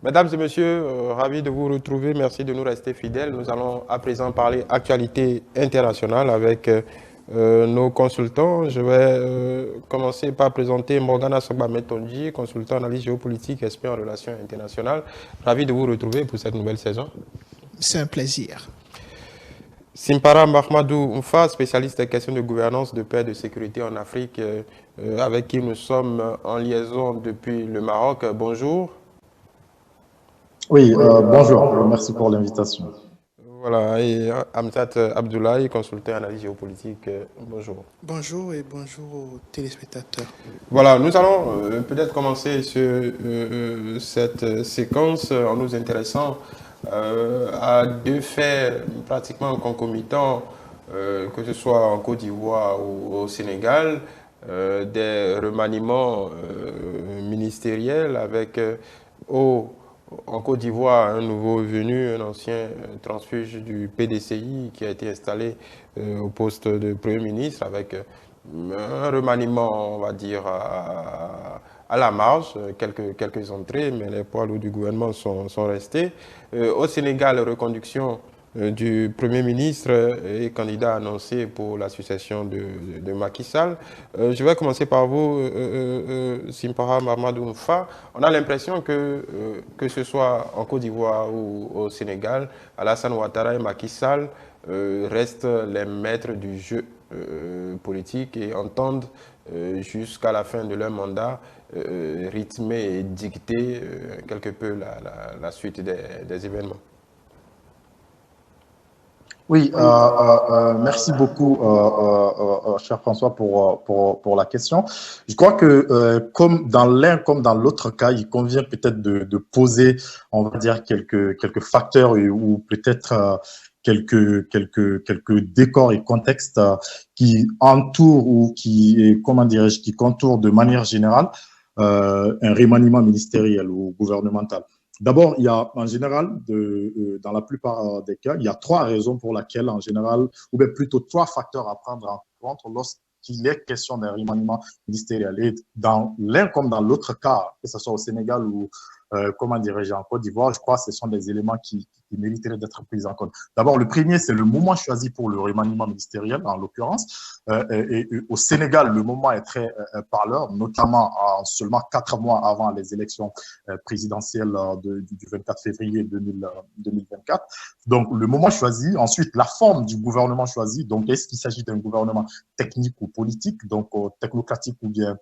Mesdames et messieurs, ravi de vous retrouver. Merci de nous rester fidèles. Nous allons à présent parler actualité internationale avec nos consultants. Je vais commencer par présenter Morgana Sogba-Metonji, consultant en analyse géopolitique, expert en relations internationales. Ravi de vous retrouver pour cette nouvelle saison. C'est un plaisir. Simpara Mahmadou Mfa, spécialiste des questions de gouvernance, de paix et de sécurité en Afrique, avec qui nous sommes en liaison depuis le Maroc. Bonjour. Oui, bonjour, merci pour l'invitation. Voilà, et Hamzat Abdoulaye, consultant en analyse géopolitique. Bonjour. Bonjour et bonjour aux téléspectateurs. Voilà, nous allons peut-être commencer cette séquence en nous intéressant à deux faits pratiquement concomitants, que ce soit en Côte d'Ivoire ou au Sénégal, des remaniements ministériels avec en Côte d'Ivoire, un nouveau venu, un ancien transfuge du PDCI qui a été installé au poste de Premier ministre avec un remaniement, on va dire, à la marge, quelques entrées, mais les poids lourds du gouvernement sont restés. Au Sénégal, reconduction du Premier ministre et candidat annoncé pour la succession de Macky Sall. Je vais commencer par vous, Simpara Mamadou Mfa. On a l'impression que ce soit en Côte d'Ivoire ou au Sénégal, Alassane Ouattara et Macky Sall restent les maîtres du jeu politique et entendent jusqu'à la fin de leur mandat rythmer et dicter quelque peu la suite des événements. Oui, merci beaucoup, cher François, pour la question. Je crois que comme dans l'un comme dans l'autre cas, il convient peut-être de poser, on va dire, quelques facteurs ou peut-être quelques décors et contextes qui entourent ou qui, comment dirais-je, qui contourent de manière générale un remaniement ministériel ou gouvernemental. D'abord, il y a en général, dans la plupart des cas, il y a trois raisons pour lesquelles, en général, ou bien plutôt trois facteurs à prendre en compte lorsqu'il est question d'un remaniement ministériel. Et dans l'un comme dans l'autre cas, que ce soit au Sénégal ou, comment dirais-je, en Côte d'Ivoire, je crois que ce sont des éléments qui mériteraient d'être pris en compte. D'abord, le premier, c'est le moment choisi pour le remaniement ministériel, en l'occurrence. Et au Sénégal, le moment est très parleur, notamment seulement 4 mois avant les élections présidentielle du 24 février 2024. Donc, le moment choisi. Ensuite, la forme du gouvernement choisi. Donc, est-ce qu'il s'agit d'un gouvernement technique ou politique, donc technocratique ou bien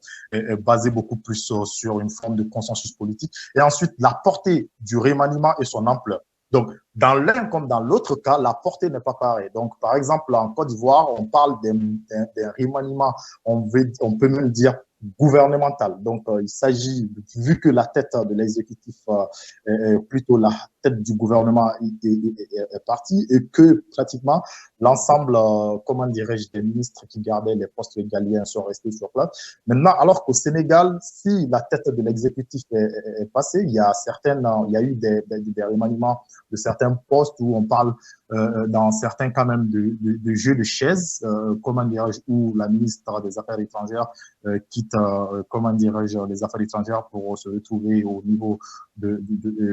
basé beaucoup plus sur une forme de consensus politique. Et ensuite, la portée du remaniement et son ampleur. Donc, dans l'un comme dans l'autre cas, la portée n'est pas pareille. Donc, par exemple, en Côte d'Ivoire, on parle d'un remaniement, on peut même dire gouvernemental. Donc, il s'agit, vu que la tête de l'exécutif, plutôt la tête du gouvernement est partie et que pratiquement l'ensemble, comment dirais-je, des ministres qui gardaient les postes régaliens sont restés sur place. Maintenant, alors qu'au Sénégal, si la tête de l'exécutif est passée, il y a eu des remaniements de certains postes où on parle dans certains cas même de jeu de chaises, comment dirais-je, où la ministre des Affaires étrangères quitte, comment dirais-je, les Affaires étrangères pour se retrouver au niveau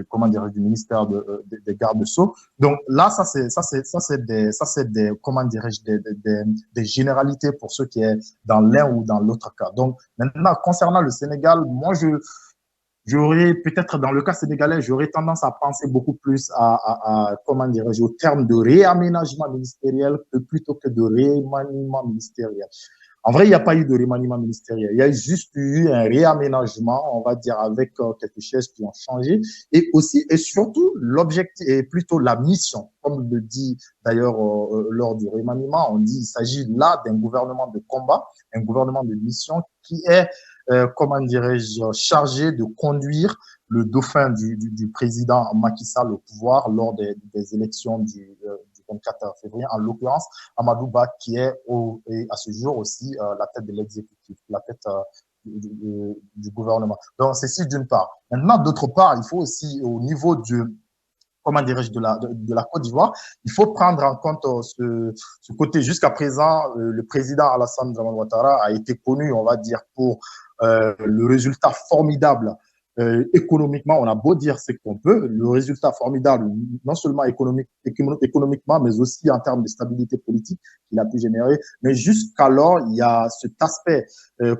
comment dirais-je, du ministère des Gardes-Sceaux. Donc là, ça c'est des, comment dirais-je, des généralités pour ce qui est dans l'un ou dans l'autre cas. Donc maintenant, concernant le Sénégal, moi j'aurais peut-être dans le cas sénégalais, j'aurais tendance à penser beaucoup plus comment dirais-je, au terme de réaménagement ministériel plutôt que de remaniement ministériel. En vrai, il n'y a pas eu de remaniement ministériel. Il y a juste eu un réaménagement, on va dire, avec quelques choses qui ont changé. Et aussi, et surtout, l'objectif est plutôt la mission. Comme le dit d'ailleurs lors du remaniement, on dit qu'il s'agit là d'un gouvernement de combat, un gouvernement de mission qui est, comment dirais-je, chargé de conduire le dauphin du président Macky Sall au pouvoir lors des élections du 24 février, en l'occurrence Amadou Ba, qui est à ce jour aussi la tête de l'exécutif, la tête du gouvernement. Donc, ceci d'une part. Maintenant, d'autre part, il faut aussi, au niveau comment dirais-je, de la Côte d'Ivoire, il faut prendre en compte ce côté. Jusqu'à présent, le président Alassane Dramane Ouattara a été connu, on va dire, pour le résultat formidable économiquement, on a beau dire ce qu'on peut, le résultat formidable, non seulement économiquement, mais aussi en termes de stabilité politique qu'il a pu générer. Mais jusqu'alors, il y a cet aspect,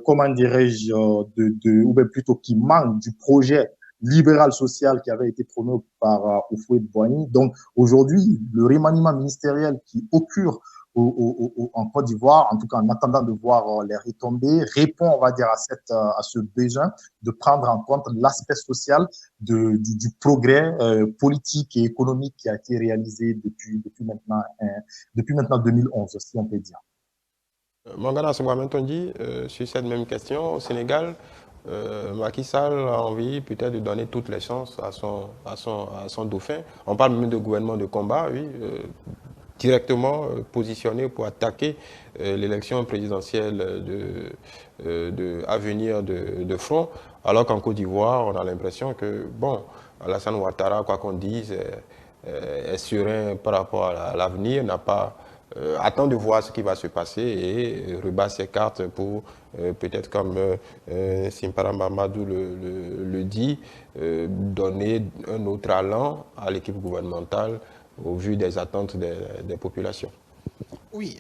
comment dirais-je, ou bien plutôt qui manque du projet libéral social qui avait été prôné par Houphouët-Boigny. Donc aujourd'hui, le remaniement ministériel qui occure en Côte d'Ivoire, en tout cas en attendant de voir les retombées, répond, on va dire, à ce besoin de prendre en compte l'aspect social du progrès politique et économique qui a été réalisé depuis maintenant 2011, si on peut dire. Mangana Soumamentondi, sur cette même question, au Sénégal, Macky Sall a envie peut-être de donner toutes les chances à son dauphin. On parle même de gouvernement de combat, oui, directement positionné pour attaquer l'élection présidentielle à venir de front, alors qu'en Côte d'Ivoire, on a l'impression que, bon, Alassane Ouattara, quoi qu'on dise, est serein par rapport à l'avenir, n'a pas... attend de voir ce qui va se passer et rebat ses cartes pour peut-être comme Simpara Mamadou le dit, donner un autre allant à l'équipe gouvernementale au vu des attentes des populations. Oui,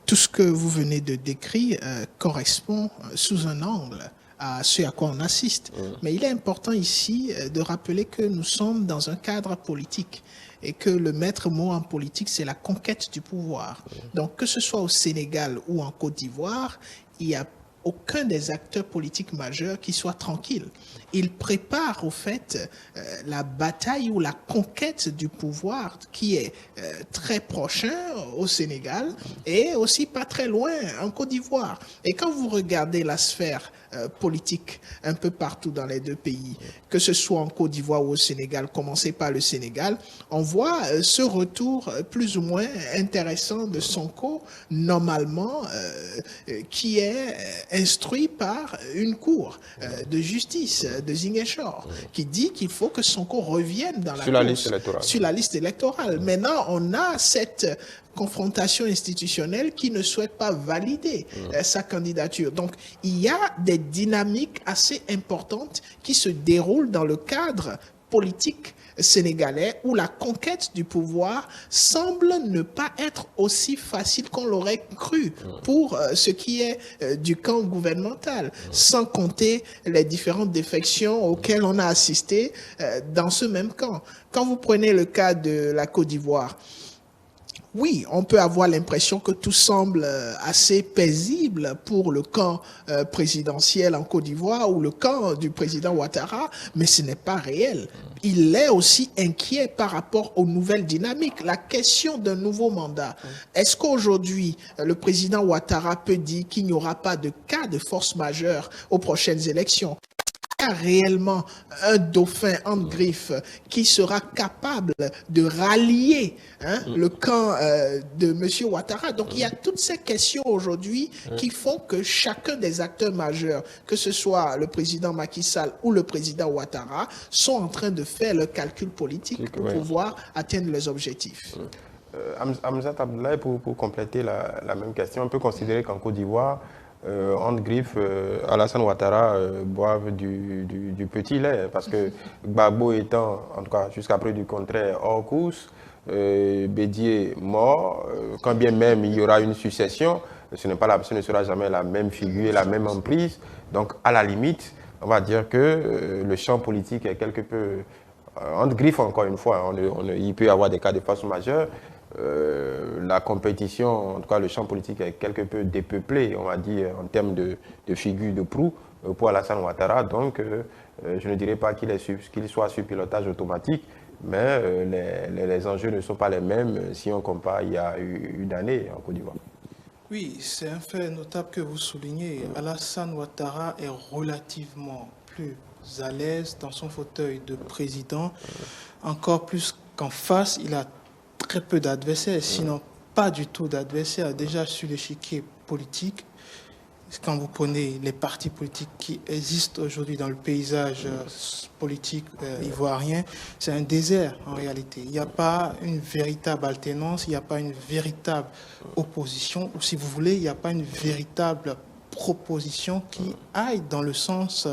tout ce que vous venez de décrire correspond sous un angle à ce à quoi on assiste. Mais il est important ici de rappeler que nous sommes dans un cadre politique et que le maître mot en politique, c'est la conquête du pouvoir. Donc, que ce soit au Sénégal ou en Côte d'Ivoire, il n'y a aucun des acteurs politiques majeurs qui soit tranquille. Il prépare au fait la bataille ou la conquête du pouvoir qui est très prochain au Sénégal et aussi pas très loin en Côte d'Ivoire. Et quand vous regardez la sphère politique un peu partout dans les deux pays, que ce soit en Côte d'Ivoire ou au Sénégal, commencez par le Sénégal, on voit ce retour plus ou moins intéressant de Sonko, normalement, qui est instruit par une cour de justice de Ziguinchor, qui dit qu'il faut que Sonko revienne dans sur la liste électorale. Sur la liste électorale. Maintenant, on a cette confrontation institutionnelle qui ne souhaite pas valider sa candidature. Donc, il y a des dynamiques assez importantes qui se déroulent dans le cadre politique sénégalais où la conquête du pouvoir semble ne pas être aussi facile qu'on l'aurait cru pour ce qui est du camp gouvernemental, sans compter les différentes défections auxquelles on a assisté dans ce même camp. Quand vous prenez le cas de la Côte d'Ivoire, oui, on peut avoir l'impression que tout semble assez paisible pour le camp présidentiel en Côte d'Ivoire ou le camp du président Ouattara, mais ce n'est pas réel. Il est aussi inquiet par rapport aux nouvelles dynamiques. La question d'un nouveau mandat. Est-ce qu'aujourd'hui, le président Ouattara peut dire qu'il n'y aura pas de cas de force majeure aux prochaines élections ? Il y a réellement un dauphin en griffe qui sera capable de rallier le camp de M. Ouattara. Donc il y a toutes ces questions aujourd'hui qui font que chacun des acteurs majeurs, que ce soit le président Macky Sall ou le président Ouattara, sont en train de faire le calcul politique pour pouvoir atteindre les objectifs. Hamzat Abdoulaye, pour compléter la même question, on peut considérer qu'en Côte d'Ivoire, entre griffes, Alassane Ouattara boivent du petit lait, parce que Gbagbo étant, en tout cas jusqu'à preuve du contraire, hors course, Bédié mort, quand bien même il y aura une succession, ce ne sera jamais la même figure, la même emprise. Donc à la limite, on va dire que le champ politique est quelque peu entre griffes, encore une fois. Il peut y avoir des cas de force majeure. La compétition, en tout cas le champ politique est quelque peu dépeuplé, on va dire, en termes de figure de proue pour Alassane Ouattara. Donc, je ne dirais pas qu'il soit sur pilotage automatique, mais les enjeux ne sont pas les mêmes si on compare il y a une année en Côte d'Ivoire. Oui, c'est un fait notable que vous soulignez. Alassane Ouattara est relativement plus à l'aise dans son fauteuil de président, encore plus qu'en face, il a très peu d'adversaires, sinon pas du tout d'adversaires. Déjà sur l'échiquier politique, quand vous prenez les partis politiques qui existent aujourd'hui dans le paysage politique ivoirien, c'est un désert en réalité. Il n'y a pas une véritable alternance, il n'y a pas une véritable opposition, ou si vous voulez, il n'y a pas une véritable propositions qui aillent dans le sens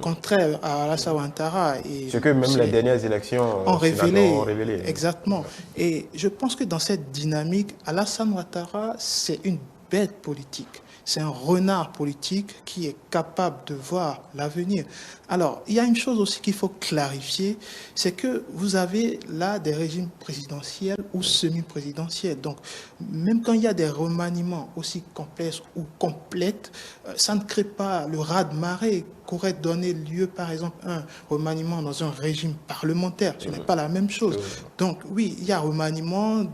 contraire à Alassane Ouattara. Ce que même les dernières élections ont révélé. révélé. Exactement. Et je pense que dans cette dynamique, Alassane Ouattara, c'est une bête politique. C'est un renard politique qui est capable de voir l'avenir. Alors, il y a une chose aussi qu'il faut clarifier, c'est que vous avez là des régimes présidentiels ou semi-présidentiels. Donc, même quand il y a des remaniements aussi complexes ou complètes, ça ne crée pas le raz-de-marée qu'aurait donné lieu, par exemple, un remaniement dans un régime parlementaire. Ce n'est pas la même chose. Donc, oui, il y a un remaniement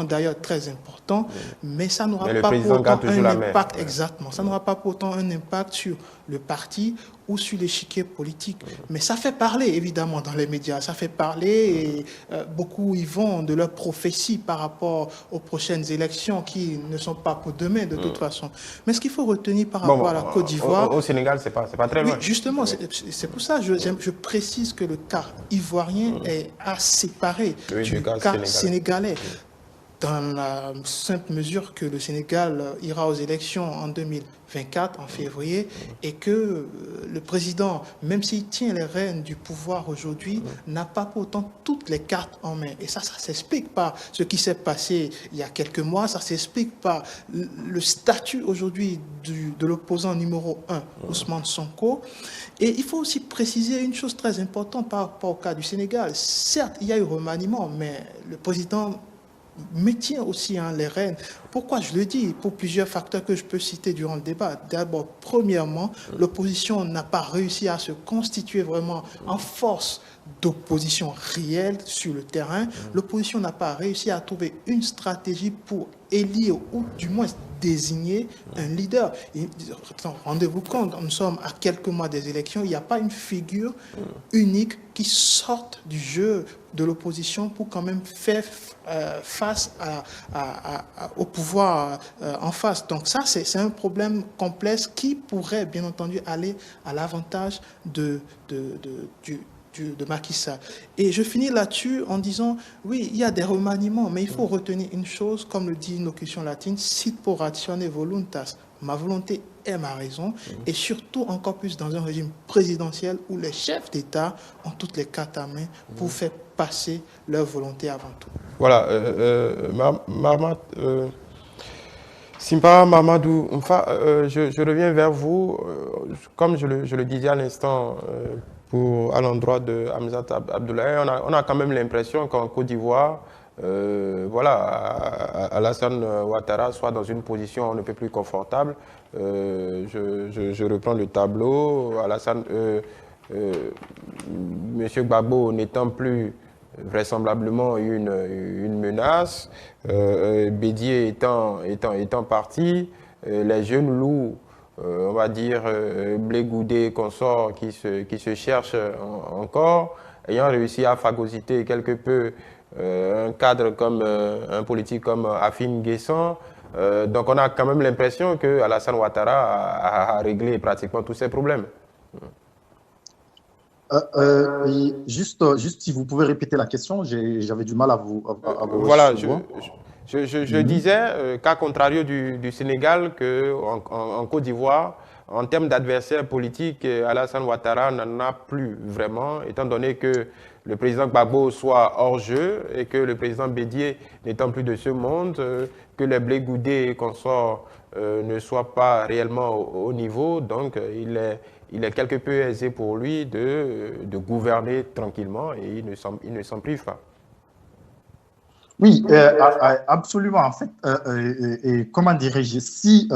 d'ailleurs très important, mais ça n'aura pas pour autant un impact, exactement, ça n'aura pas pour autant un impact sur le parti ou sur l'échiquier politique. Mais ça fait parler, évidemment, dans les médias, ça fait parler et beaucoup y vont de leurs prophéties par rapport aux prochaines élections qui ne sont pas pour demain, de toute façon. Mais ce qu'il faut retenir par rapport à la Côte d'Ivoire... Au Sénégal, c'est pas très loin. Oui, justement, c'est pour ça que je précise que le cas ivoirien est à séparer du cas sénégalais. Dans la simple mesure que le Sénégal ira aux élections en 2024, en février, et que le président, même s'il tient les rênes du pouvoir aujourd'hui, n'a pas pour autant toutes les cartes en main. Et ça s'explique par ce qui s'est passé il y a quelques mois, ça s'explique par le statut aujourd'hui de l'opposant numéro 1, Ousmane Sonko. Et il faut aussi préciser une chose très importante par rapport au cas du Sénégal. Certes, il y a eu remaniement, mais le président maintient aussi les rênes. Pourquoi je le dis? Pour plusieurs facteurs que je peux citer durant le débat. D'abord, premièrement, l'opposition n'a pas réussi à se constituer vraiment en force d'opposition réelle sur le terrain. L'opposition n'a pas réussi à trouver une stratégie pour élire ou du moins désigner un leader. Rendez-vous compte, nous sommes à quelques mois des élections, il n'y a pas une figure unique qui sorte du jeu de l'opposition pour quand même faire face au pouvoir en face. Donc ça, c'est un problème complexe qui pourrait, bien entendu, aller à l'avantage de Macky Sall. Et je finis là-dessus en disant, oui, il y a des remaniements, mais il faut retenir une chose, comme le dit une locution latine, sit por ratione voluntas. Ma volonté est ma raison, et surtout encore plus dans un régime présidentiel où les chefs d'État ont toutes les cartes à main pour faire passer leur volonté avant tout. Voilà, Simpa Mamadou, je reviens vers vous. Comme je le disais à l'instant, à l'endroit de Hamzat Abdoulaye, on a quand même l'impression qu'en Côte d'Ivoire, Alassane Ouattara soit dans une position un peu plus confortable. Je reprends le tableau. Monsieur Gbagbo n'étant plus vraisemblablement une menace, Bédié étant parti, les jeunes loups, on va dire Blé Goudé, consorts qui se cherchent encore, ayant réussi à phagocyter quelque peu un cadre comme un politique comme Afine Guessan. Donc on a quand même l'impression que Alassane Ouattara a réglé pratiquement tous ses problèmes. Juste si vous pouvez répéter la question, j'avais du mal à vous voilà, je disais, cas contrario du Sénégal, qu'en Côte d'Ivoire, en termes d'adversaires politiques, Alassane Ouattara n'en a plus vraiment, étant donné que le président Gbagbo soit hors jeu et que le président Bédié n'étant plus de ce monde, que les Blé Goudé et consorts ne soient pas réellement au niveau. Donc, il est quelque peu aisé pour lui de gouverner tranquillement et il ne s'en prive pas. Oui, absolument. En fait, comment dirais-je, ces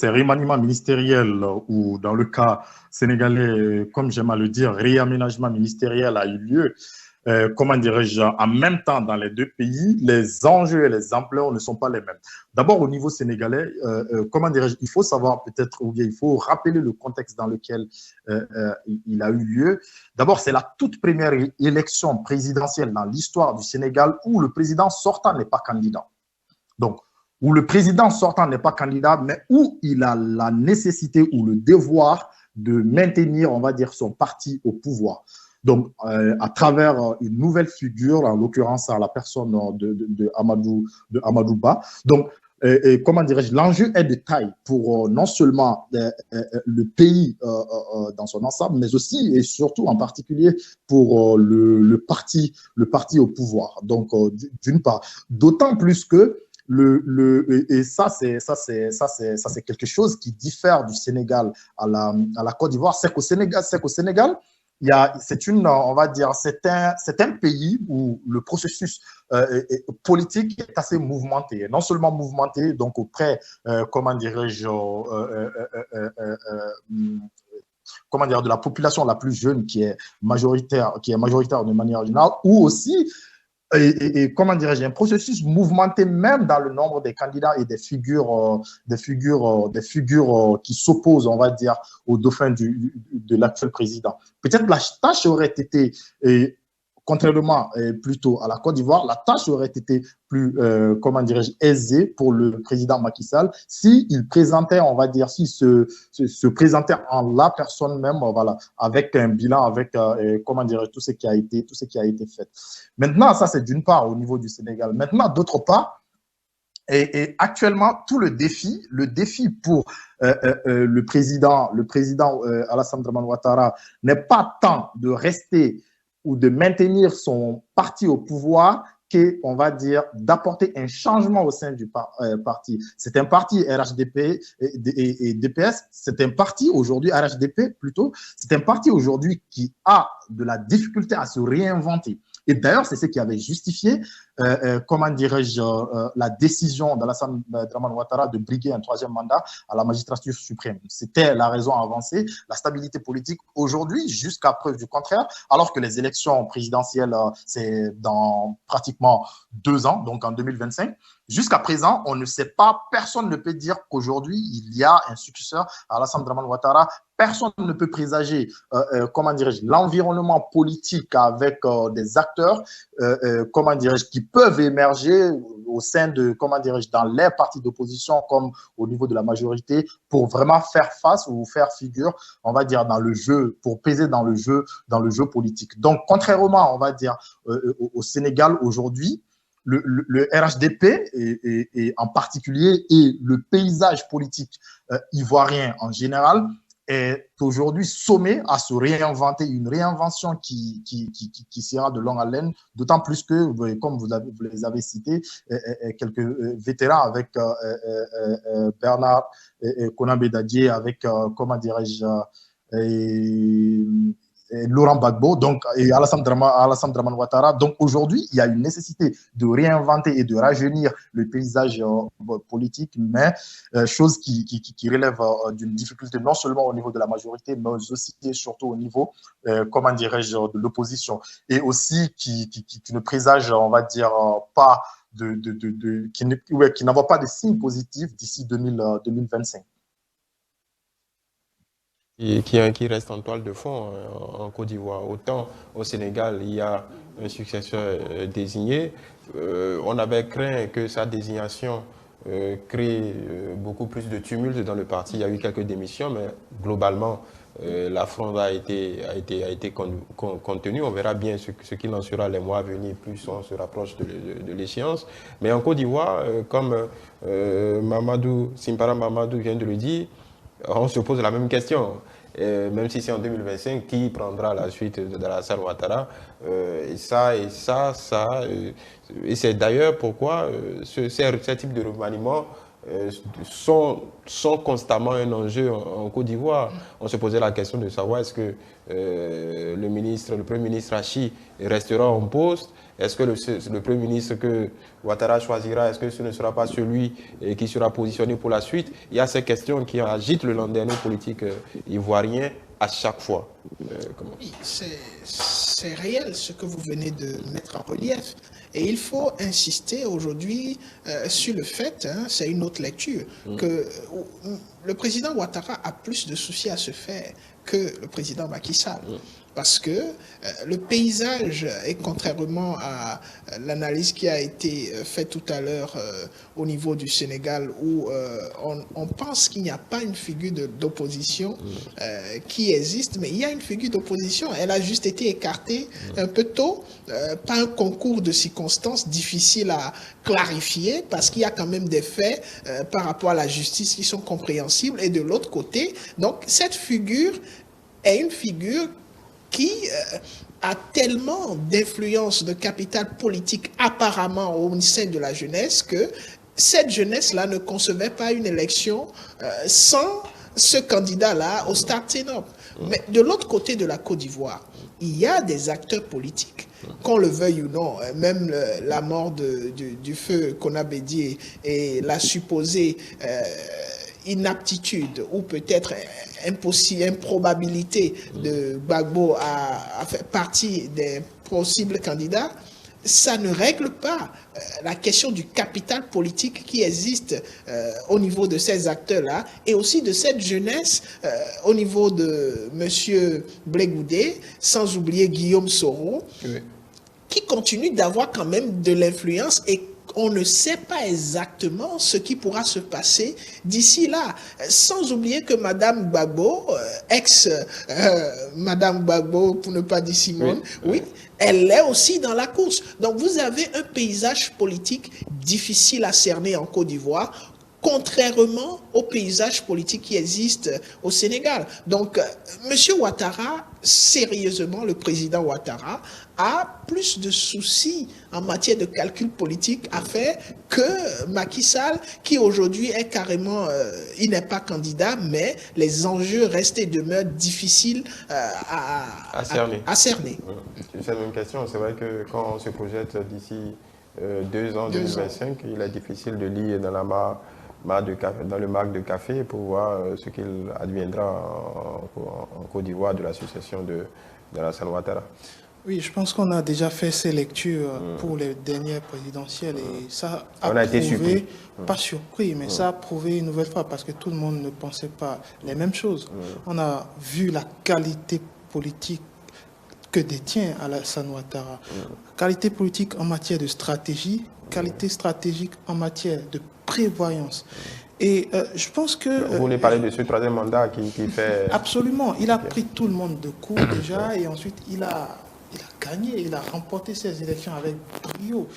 remaniements ministériels ou dans le cas sénégalais, comme j'aime à le dire, réaménagement ministériel a eu lieu, comment dirais-je, en même temps dans les deux pays, les enjeux et les ampleurs ne sont pas les mêmes. D'abord, au niveau sénégalais, comment dirais-je, il faut savoir peut-être, ou bien il faut rappeler le contexte dans lequel il a eu lieu. D'abord, c'est la toute première élection présidentielle dans l'histoire du Sénégal où le président sortant n'est pas candidat. Donc, où le président sortant n'est pas candidat, mais où il a la nécessité ou le devoir de maintenir, on va dire, son parti au pouvoir. Donc, à travers une nouvelle figure, en l'occurrence à la personne de Amadou Ba. Donc, comment dirais-je, l'enjeu est de taille pour non seulement le pays dans son ensemble, mais aussi et surtout en particulier pour le parti au pouvoir. Donc, d'une part, d'autant plus que et ça, c'est quelque chose qui diffère du Sénégal à la Côte d'Ivoire. C'est qu'au Sénégal, on va dire, c'est un pays où le processus politique est assez mouvementé. Non seulement mouvementé, donc auprès, comment dirais-je, comment dire, de la population la plus jeune qui est majoritaire de manière générale, ou aussi comment dirais-je, un processus mouvementé même dans le nombre des candidats et des figures qui s'opposent, on va dire, au dauphin de l'actuel président. Peut-être la tâche aurait été, contrairement plutôt à la Côte d'Ivoire, la tâche aurait été plus, comment dirais-je, aisée pour le président Macky Sall s'il présentait, on va dire, s'il se présentait en la personne même, voilà, avec un bilan, avec, comment dirais-je, tout ce qui a été fait. Maintenant, ça, c'est d'une part au niveau du Sénégal. Maintenant, d'autre part, et actuellement, tout le défi pour le président Alassane Dramane Ouattara n'est pas tant de rester ou de maintenir son parti au pouvoir qu'on va dire d'apporter un changement au sein du parti. C'est un parti RHDP et DPS, c'est un parti aujourd'hui, RHDP plutôt, c'est un parti aujourd'hui qui a de la difficulté à se réinventer. Et d'ailleurs, c'est ce qui avait justifié, comment dirais-je, la décision d'Alassane Dramane Ouattara de briguer un 3e mandat à la magistrature suprême. C'était la raison avancée, la stabilité politique aujourd'hui, jusqu'à preuve du contraire, alors que les élections présidentielles, c'est dans pratiquement 2 ans, donc en 2025. Jusqu'à présent, on ne sait pas, personne ne peut dire qu'aujourd'hui, il y a un successeur à Alassane Dramane Ouattara. Personne ne peut présager, comment dirais-je, l'environnement politique avec des acteurs, comment dirais-je, qui peuvent émerger au sein de, comment dirais-je, dans les partis d'opposition comme au niveau de la majorité pour vraiment faire face ou faire figure, on va dire, dans le jeu, pour peser dans le jeu politique. Donc, contrairement, on va dire, au Sénégal aujourd'hui, le RHDP et en particulier et le paysage politique ivoirien en général est aujourd'hui sommé à se réinventer, une réinvention qui sera de longue haleine, d'autant plus que, comme vous les avez cités, quelques vétérans avec Bernard Konabé Dadié, avec, comment dirais-je, Laurent Gbagbo, donc, et Alassane Dramane Ouattara. Donc aujourd'hui, il y a une nécessité de réinventer et de rajeunir le paysage politique, mais chose qui relève d'une difficulté non seulement au niveau de la majorité, mais aussi et surtout au niveau, comment dirais-je, de l'opposition. Et aussi qui ne présage, on va dire, pas qui n'envoie pas de signes positifs d'ici 2025. Et qui reste en toile de fond en Côte d'Ivoire. Autant au Sénégal, il y a un successeur désigné. On avait craint que sa désignation crée beaucoup plus de tumulte dans le parti. Il y a eu quelques démissions, mais globalement, la fronde a été contenue. On verra bien ce qu'il en sera les mois à venir, plus on se rapproche de l'échéance. Mais en Côte d'Ivoire, comme Simpara Mamadou vient de le dire, on se pose la même question. Même si c'est en 2025, qui prendra la suite d'Alassane Ouattara et c'est d'ailleurs pourquoi ces types de remaniements sont constamment un enjeu en Côte d'Ivoire. On se posait la question de savoir est-ce que le Premier ministre Hachi restera en poste. Est-ce que le Premier ministre que Ouattara choisira, est-ce que ce ne sera pas celui qui sera positionné pour la suite? Il y a ces questions qui agitent le landerneau politique ivoirien à chaque fois. Oui, c'est réel ce que vous venez de mettre en relief. Et il faut insister aujourd'hui sur le fait, c'est une autre lecture, que le président Ouattara a plus de soucis à se faire que le président Macky Sall. parce que le paysage, et contrairement à l'analyse qui a été faite tout à l'heure au niveau du Sénégal, où on pense qu'il n'y a pas une figure d'opposition qui existe, mais il y a une figure d'opposition. Elle a juste été écartée un peu tôt par un concours de circonstances difficiles à clarifier, parce qu'il y a quand même des faits par rapport à la justice qui sont compréhensibles. Et de l'autre côté, donc cette figure est une figure qui a tellement d'influence, de capital politique apparemment au sein de la jeunesse, que cette jeunesse-là ne concevait pas une élection sans ce candidat-là au starting up. Mais de l'autre côté de la Côte d'Ivoire, il y a des acteurs politiques, qu'on le veuille ou non, même la mort du feu Konabédié et la supposée inaptitude ou peut-être improbabilité de Gbagbo à faire partie des possibles candidats, ça ne règle pas la question du capital politique qui existe au niveau de ces acteurs-là et aussi de cette jeunesse au niveau de M. Blé-Goudé, sans oublier Guillaume Soro, qui continue d'avoir quand même de l'influence et on ne sait pas exactement ce qui pourra se passer d'ici là. Sans oublier que Madame Gbagbo, Madame Gbagbo, pour ne pas dire Simone, oui, elle est aussi dans la course. Donc vous avez un paysage politique difficile à cerner en Côte d'Ivoire, contrairement au paysage politique qui existe au Sénégal. Donc, M. Ouattara, sérieusement, le président Ouattara, a plus de soucis en matière de calcul politique à faire que Macky Sall, qui aujourd'hui est carrément, il n'est pas candidat, mais les enjeux restent et demeurent difficiles à cerner. C'est la même question. C'est vrai que quand on se projette d'ici 2 ans, 2025, il est difficile de lire dans dans le marc de café pour voir ce qu'il adviendra en Côte d'Ivoire de l'association de Alassane Ouattara. Oui, je pense qu'on a déjà fait ces lectures pour les dernières présidentielles et ça a on a été surpris. Pas surpris, mais ça a prouvé une nouvelle fois parce que tout le monde ne pensait pas les mêmes choses. On a vu la qualité politique que détient Alassane Ouattara. Qualité politique en matière de stratégie, qualité stratégique en matière de prévoyance. Et je pense que... Vous voulez parler de ce troisième mandat qui fait... Absolument. Il a pris tout le monde de court déjà et ensuite il a gagné, il a remporté ces élections avec brio.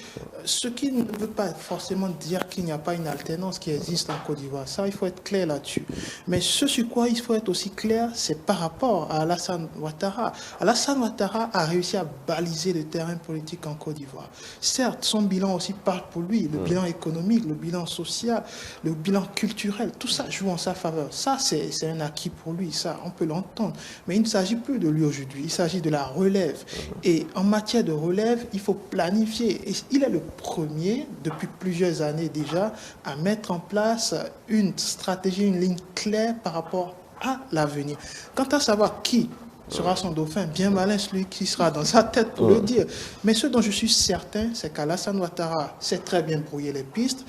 Ce qui ne veut pas forcément dire qu'il n'y a pas une alternance qui existe en Côte d'Ivoire. Ça, il faut être clair là-dessus. Mais ce sur quoi il faut être aussi clair, c'est par rapport à Alassane Ouattara. Alassane Ouattara a réussi à baliser le terrain politique en Côte d'Ivoire. Certes, son bilan aussi parle pour lui. Le bilan économique, le bilan social, le bilan culturel, tout ça joue en sa faveur. Ça, c'est un acquis pour lui. Ça, on peut l'entendre. Mais il ne s'agit plus de lui aujourd'hui. Il s'agit de la relève. Et en matière de relève, il faut planifier. Et il est le premier, depuis plusieurs années déjà, à mettre en place une stratégie, une ligne claire par rapport à l'avenir. Quant à savoir qui sera son dauphin, bien malin celui qui sera dans sa tête pour le dire. Mais ce dont je suis certain, c'est qu'Alassane Ouattara sait très bien brouiller les pistes.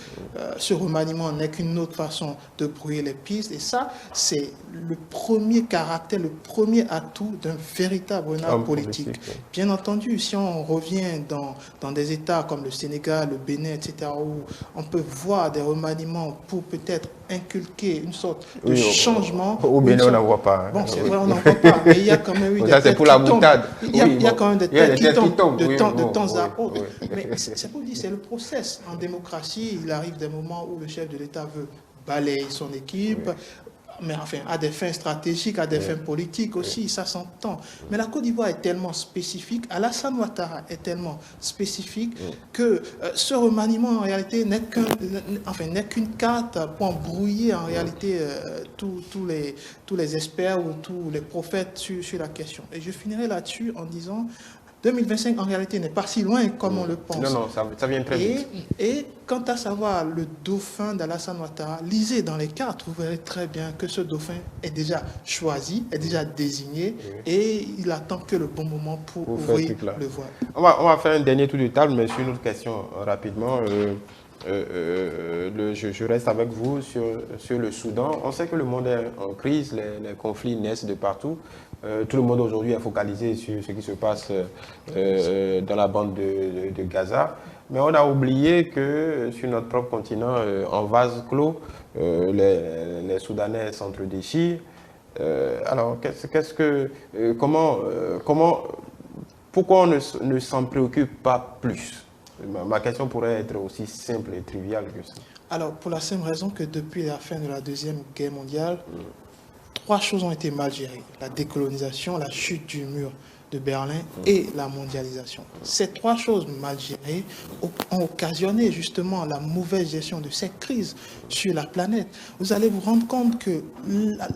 Ce remaniement n'est qu'une autre façon de brouiller les pistes. Et ça, c'est le premier caractère, le premier atout d'un véritable renard politique. Bien entendu, si on revient dans des États comme le Sénégal, le Bénin, etc., où on peut voir des remaniements pour peut-être inculquer une sorte de changement. Au Bénin, on n'en voit pas. Bon, c'est vrai, on n'en voit pas, mais il y a quand même eu des têtes qui tombent. Il y a quand même des têtes qui tombent de temps à autre. Mais c'est pour dire, c'est le process. En démocratie, il arrive des moments où le chef de l'État veut balayer son équipe, mais enfin, à des fins stratégiques, à des fins politiques aussi, ça s'entend. Mais la Côte d'Ivoire est tellement spécifique, Alassane Ouattara est tellement spécifique que ce remaniement, en réalité, n'est qu'une carte pour embrouiller, en réalité, tous les experts ou tous les prophètes sur la question. Et je finirai là-dessus en disant... 2025, en réalité, n'est pas si loin comme on le pense. Non, ça vient très vite. Et quant à savoir le dauphin d'Alassane Ouattara, lisez dans les cartes, vous verrez très bien que ce dauphin est déjà choisi, est déjà désigné, et il attend que le bon moment pour ouvrir le voile. On va faire un dernier tour de table, mais sur une autre question rapidement. je reste avec vous sur le Soudan. On sait que le monde est en crise, les conflits naissent de partout. Tout le monde aujourd'hui est focalisé sur ce qui se passe dans la bande de Gaza. Mais on a oublié que sur notre propre continent, en vase clos, les Soudanais s'entre-déchirent. Alors, pourquoi on ne s'en préoccupe pas plus? Ma question pourrait être aussi simple et triviale que ça. Alors, pour la simple raison que depuis la fin de la Deuxième Guerre mondiale, trois choses ont été mal gérées. La décolonisation, la chute du mur de Berlin et la mondialisation. Ces trois choses mal gérées ont occasionné justement la mauvaise gestion de cette crise sur la planète. Vous allez vous rendre compte que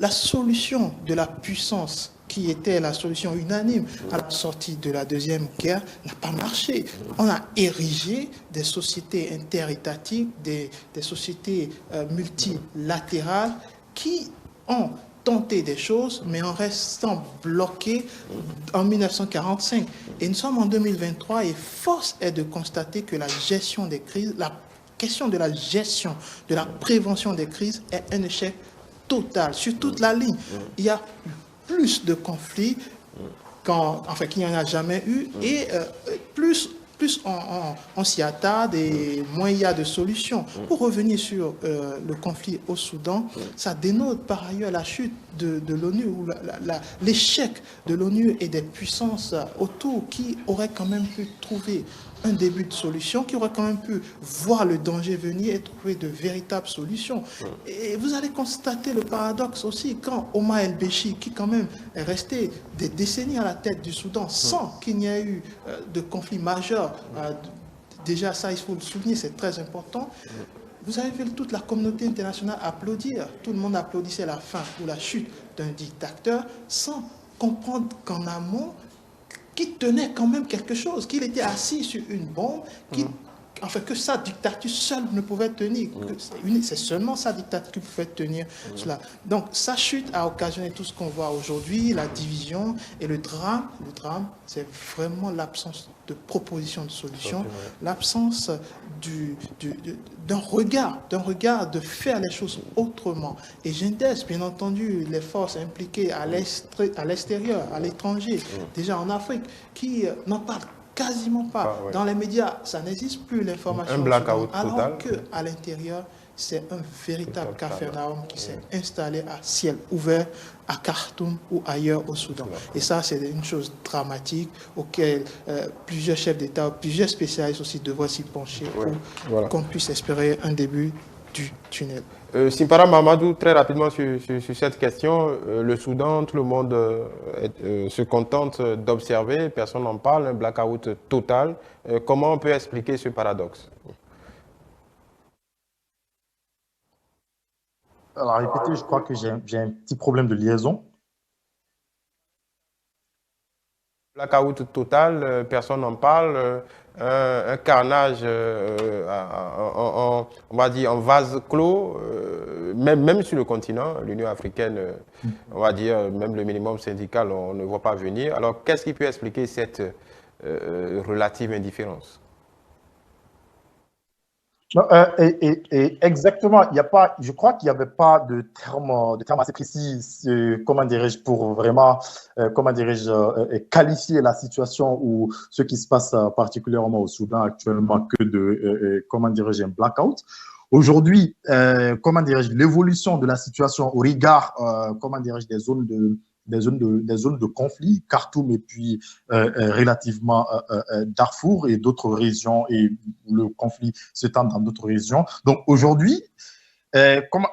la solution de la puissance qui était la solution unanime à la sortie de la Deuxième Guerre, n'a pas marché. On a érigé des sociétés interétatiques, des sociétés multilatérales qui ont tenté des choses, mais en restant bloqués en 1945. Et nous sommes en 2023 et force est de constater que la gestion des crises, la question de la gestion, de la prévention des crises est un échec total sur toute la ligne. Il y a plus de conflits qu'il n'y en a jamais eu et plus on s'y attarde et moins il y a de solutions. Pour revenir sur le conflit au Soudan, ça dénote par ailleurs la chute de l'ONU ou l'échec de l'ONU et des puissances autour qui auraient quand même pu trouver un début de solution, qui aurait quand même pu voir le danger venir et trouver de véritables solutions. Et vous allez constater le paradoxe aussi quand Omar el-Béchir, qui quand même est resté des décennies à la tête du Soudan sans qu'il n'y ait eu de conflit majeur, déjà ça il faut le souligner, c'est très important. Vous avez vu toute la communauté internationale applaudir, tout le monde applaudissait la fin ou la chute d'un dictateur sans comprendre qu'en amont, qui tenait quand même quelque chose, qu'il était assis sur une bombe, que sa dictature seule ne pouvait tenir. C'est seulement sa dictature qui pouvait tenir cela. Donc sa chute a occasionné tout ce qu'on voit aujourd'hui, la division et le drame. Le drame, c'est vraiment l'absence de proposition de solution, l'absence d'un regard, de faire les choses autrement. Et j'indexe, bien entendu, les forces impliquées à l'extérieur, à l'étranger, déjà en Afrique, qui n'en parlent quasiment pas. Dans les médias, ça n'existe plus l'information. Un blackout alors total. qu'à l'intérieur, c'est un véritable capharnaüm qui s'est installé à ciel ouvert à Khartoum ou ailleurs au Soudan. Et ça, c'est une chose dramatique auquel plusieurs chefs d'État, plusieurs spécialistes aussi devraient s'y pencher pour qu'on puisse espérer un début du tunnel. Simpara Mamadou, très rapidement sur cette question, le Soudan, tout le monde se contente d'observer, personne n'en parle, un blackout total. Comment on peut expliquer ce paradoxe? Alors, répétez, je crois que j'ai un petit problème de liaison. Blackout total, personne n'en parle, un carnage, on va dire, en vase clos, même sur le continent, l'Union africaine, on va dire, même le minimum syndical, on ne voit pas venir. Alors, qu'est-ce qui peut expliquer cette relative indifférence? Exactement, il y a pas, je crois qu'il n'y avait pas de terme assez précis, comment dirais-je, pour vraiment, comment dirais-je, qualifier la situation ou ce qui se passe particulièrement au Soudan actuellement que de, comment dirais-je, un blackout. Aujourd'hui, comment dirais-je, l'évolution de la situation au regard, comment dirais-je, des zones de conflit, Khartoum et puis relativement Darfour et d'autres régions, et le conflit s'étend dans d'autres régions. Donc aujourd'hui,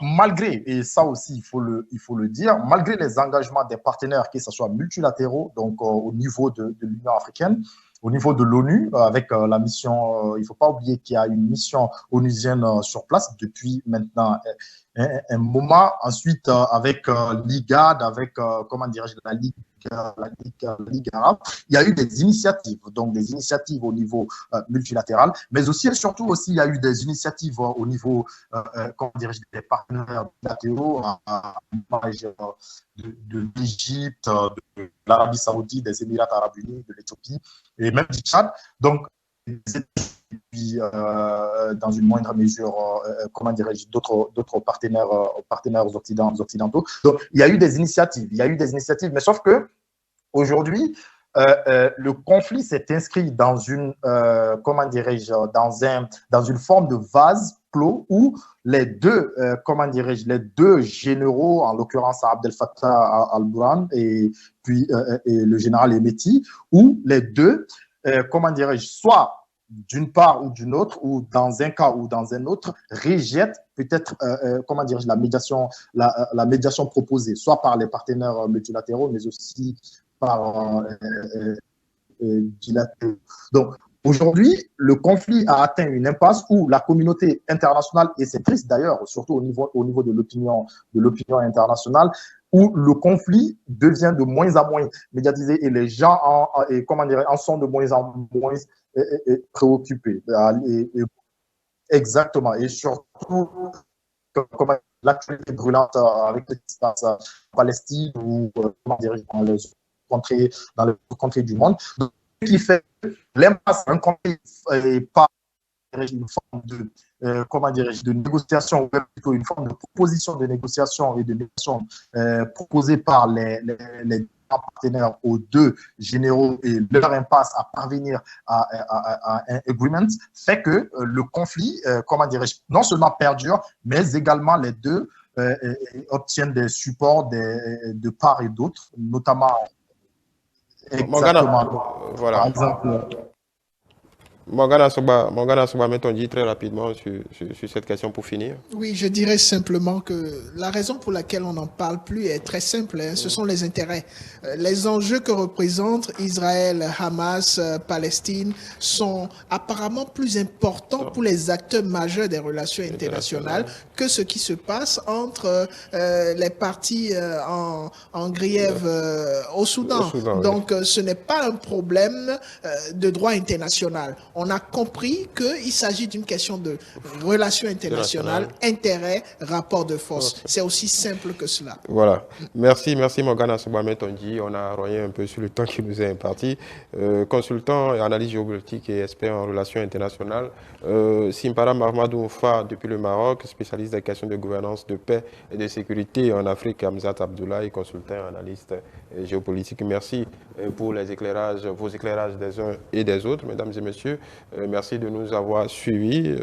malgré, et ça aussi il faut le dire, malgré les engagements des partenaires, que ce soit multilatéraux, donc au niveau de l'Union africaine, au niveau de l'ONU, avec la mission, il ne faut pas oublier qu'il y a une mission onusienne sur place depuis maintenant un moment. Ensuite, avec l'IGAD, avec, comment dirais-je, la Ligue arabe, il y a eu des initiatives, donc des initiatives au niveau multilatéral, mais aussi et surtout aussi, il y a eu des initiatives au niveau, comment dirais-je, des partenaires bilatéraux, de l'Égypte, de l'Arabie Saoudite, des Émirats Arabes Unis, de l'Éthiopie et même du Tchad. Donc, et puis dans une moindre mesure, comment dirais-je, d'autres partenaires occidentaux. Donc, il y a eu des initiatives, mais sauf que aujourd'hui, le conflit s'est inscrit dans une, comment dirais-je, dans une forme de vase clos où les deux, comment dirais-je, les deux généraux, en l'occurrence Abdel Fattah al-Burhan et puis et le général Hemeti, où les deux, comment dirais-je, soit d'une part ou d'une autre, ou dans un cas ou dans un autre, rejettent peut-être, comment dirais-je, la médiation proposée, soit par les partenaires multilatéraux, mais aussi par bilatéraux. Donc, aujourd'hui, le conflit a atteint une impasse où la communauté internationale, et c'est triste d'ailleurs, surtout au niveau de l'opinion internationale, où le conflit devient de moins en moins médiatisé et les gens en sont de moins en moins préoccupés. Exactement. Et surtout, comme l'actualité brûlante avec ce qui se passe en Palestine ou comment dire, dans les contrées du monde. Donc, ce qui fait l'impasse d'un conflit pas une forme de, comment dirais-je, de négociation, ou plutôt une forme de proposition de négociation et de négociation proposée par les partenaires aux deux généraux et leur impasse à parvenir à un agreement fait que le conflit, comment dirais-je, non seulement perdure, mais également les deux obtiennent des supports de part et d'autre, notamment exactement, voilà. Par exemple, Morgana Soba Metonji, très rapidement sur cette question pour finir. Oui, je dirais simplement que la raison pour laquelle on n'en parle plus est très simple, hein, ce sont les intérêts. Les enjeux que représentent Israël, Hamas, Palestine sont apparemment plus importants pour les acteurs majeurs des relations internationales que ce qui se passe entre les parties en grief au Soudan. Donc, ce n'est pas un problème de droit international. On a compris qu'il s'agit d'une question de relations internationales, intérêts, rapport de force. C'est aussi simple que cela. Voilà. Merci Morgana Soba-Metonji. On a royé un peu sur le temps qui nous est imparti. Consultant et analyse géopolitique et expert en relations internationales. Simpara Mahmadou Mfa, depuis le Maroc, spécialiste des questions de gouvernance, de paix et de sécurité en Afrique. Hamzat Abdoulaye, consultant et analyste géopolitique. Merci pour les éclairages, vos éclairages des uns et des autres, mesdames et messieurs. Merci de nous avoir suivis.